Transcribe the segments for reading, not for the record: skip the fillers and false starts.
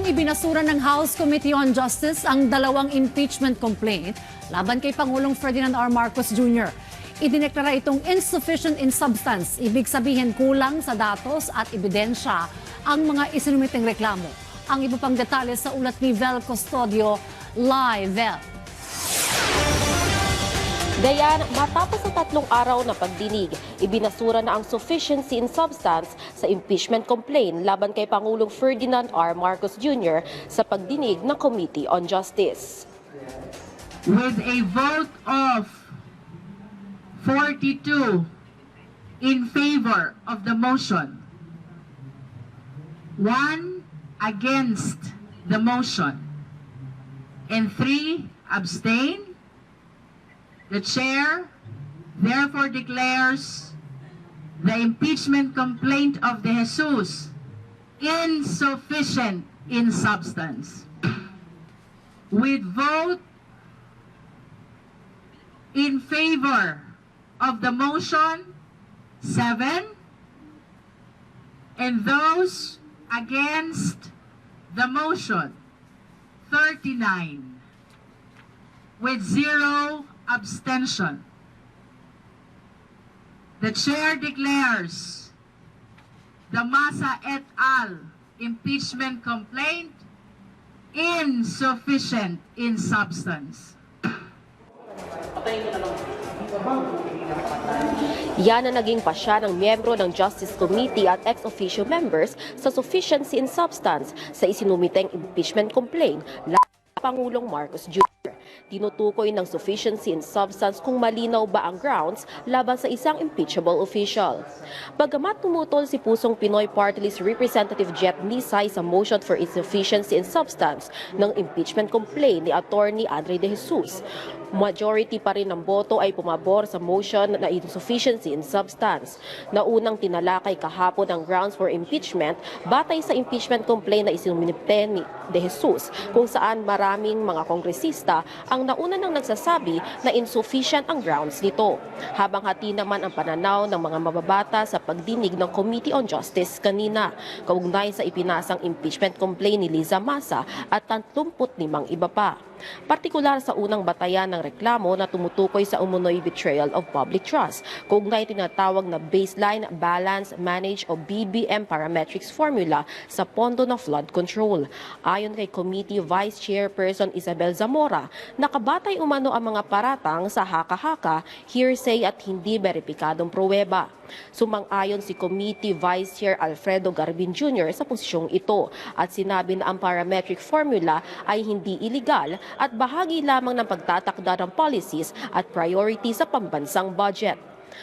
ibinasura ng House Committee on Justice ang dalawang impeachment complaint laban kay Pangulong Ferdinand R. Marcos Jr. Idineklara itong insufficient in substance, ibig sabihin kulang sa datos at ebidensya ang mga isinumiteng reklamo. Ang iba pang detalye sa ulat ni Vel Custodio. Live, Vel. Gayan, matapos sa 3 araw na pagdinig, ibinasura na ang sufficiency in substance sa impeachment complaint laban kay Pangulong Ferdinand R. Marcos Jr. sa pagdinig ng Committee on Justice. With a vote of 42 in favor of the motion, 1 against the motion, and 3 abstain, the chair therefore declares the impeachment complaint of De Jesus insufficient in substance. With vote in favor of the motion 7, and those against the motion 39, with 0 abstention. The chair declares the Masa et al. Impeachment complaint insufficient in substance. Yan ang naging pasya ng miyembro ng Justice Committee at ex-officio members sa sufficiency in substance sa isinumiteng impeachment complaint laban kay Pangulong Marcos Jr. Tinutukoy ng sufficiency in substance kung malinaw ba ang grounds laban sa isang impeachable official. Bagamat tumutol si Pusong Pinoy Party List Representative Jet Nisay sa motion for insufficiency in substance ng impeachment complaint ni Attorney Andre De Jesus, majority pa rin ng boto ay pumabor sa motion na insufficiency in substance. Naunang tinalakay kahapon ang grounds for impeachment batay sa impeachment complaint na isinumite ni De Jesus, kung saan maraming mga kongresista ang nauna nang nagsasabi na insufficient ang grounds nito. Habang hati naman ang pananaw ng mga mababata sa pagdinig ng Committee on Justice kanina, kaugnay sa ipinasang impeachment complaint ni Liza Masa at 35 iba pa. Partikular sa unang batayan ng reklamo na tumutukoy sa umunoy betrayal of public trust, kaugnay tinatawag na Baseline Balance Manage o BBM parametrics formula sa pondo ng flood control. Ayon kay Committee Vice Chairperson Isabel Zamora, nakabatay umano ang mga paratang sa haka-haka, hearsay at hindi beripikadong pruweba. Sumang-ayon si Committee Vice Chair Alfredo Garbin Jr. sa posisyong ito at sinabi na ang parametric formula ay hindi iligal at bahagi lamang ng pagtatakda ng policies at priorities sa pambansang budget.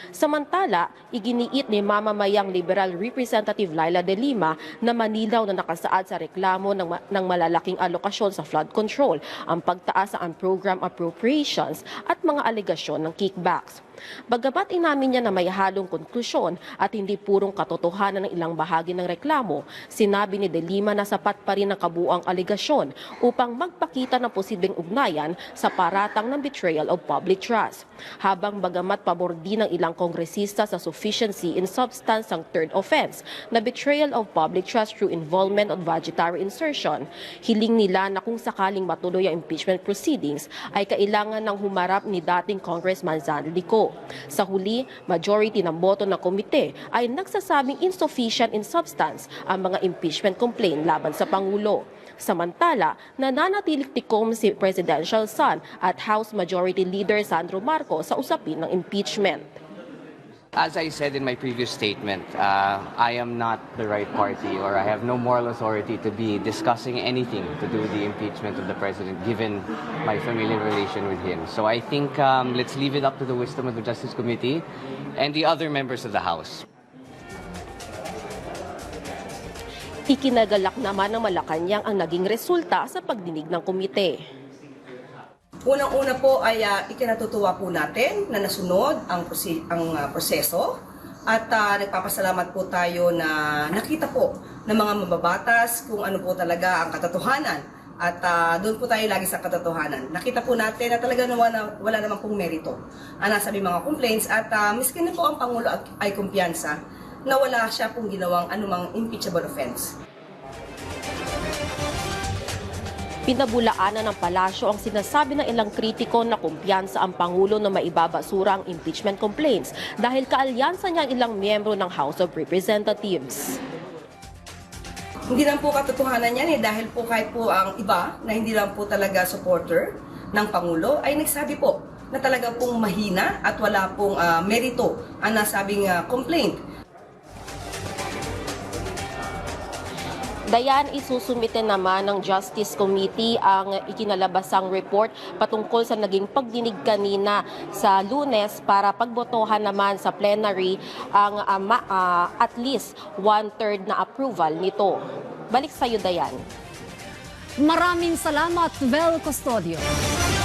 Samantala, iginiit ni mamamayang Liberal Representative Laila De Lima na manilaw na nakasaad sa reklamo ng malalaking alokasyon sa flood control, ang pagtaas sa program appropriations at mga alegasyon ng kickbacks. Bagamat inamin niya na may halong konklusyon at hindi purong katotohanan ng ilang bahagi ng reklamo, sinabi ni De Lima na sapat pa rin ang kabuuang alegasyon upang magpakita ng posibleng ugnayan sa paratang ng betrayal of public trust. Habang bagamat pabor din ng ilang kongresista sa sufficiency in substance ang third offense na betrayal of public trust through involvement of budgetary insertion, hiling nila na kung sakaling matuloy ang impeachment proceedings ay kailangan ng humarap ni dating Congressman Zan Lico. Sa huli, majority ng boto ng komite ay nagsasabing insufficient in substance ang mga impeachment complaint laban sa Pangulo. Samantala, nananatiling tikom si Presidential Son at House Majority Leader Sandro Marcos sa usapin ng impeachment. As I said in my previous statement, I am not the right party, or I have no moral authority to be discussing anything to do with the impeachment of the President, given my familiar relation with him. So I think let's leave it up to the wisdom of the Justice Committee and the other members of the House. Ikinagalak naman ng Malacanang ang naging resulta sa pagdinig ng komite. Unang-una po ay ikinatutuwa po natin na nasunod ang proseso at nagpapasalamat po tayo na nakita po ng mga mababatas kung ano po talaga ang katotohanan at doon po tayo lagi sa katotohanan. Nakita po natin na talaga wala namang pong merito ang nasa mga complaints at miskin na po ang Pangulo ay kumpiyansa na wala siya pong ginawang anumang impeachable offense. Pinabulaanan ng palasyo ang sinasabi ng ilang kritiko na kumpiyansa ang Pangulo na maibabasura ang impeachment complaints dahil kaalyansa niya ang ilang miyembro ng House of Representatives. Hindi lang po katotohanan yan dahil po kahit po ang iba na hindi lang po talaga supporter ng Pangulo ay nagsabi po na talaga pong mahina at wala pong merito ang nasabing complaint. Dayan, isusumite naman ng Justice Committee ang ikinalabasang report patungkol sa naging pagdinig kanina sa Lunes para pagbotohan naman sa plenary ang at least 1/3 na approval nito. Balik sa iyo, Dayan. Maraming salamat, Vel Custodio.